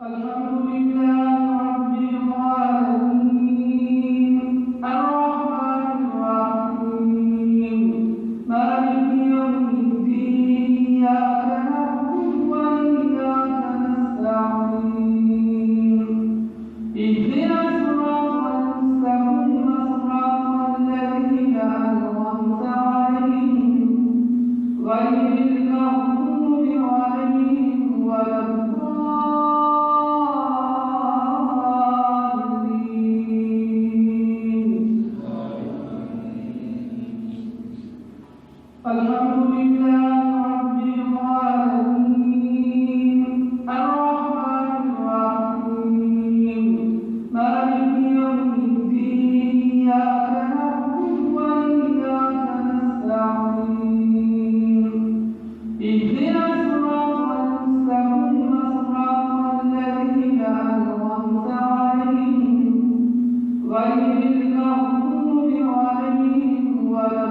الحمد لله رب العالمين الرحمن الرحيم مالك يوم الدين إياك نعبد وإياك نستعين اهدنا الصراط المستقيم صراط الذين أنعمت عليهم غير المغضوب عليهم ولا الحمد لله رب العالمين الرحمن الرحيم مالك يوم الدين إياك نعبد وإياك نستعين اهدنا الصراط المستقيم صراط الذين أنعمت عليهم غير المغضوب عليهم ولا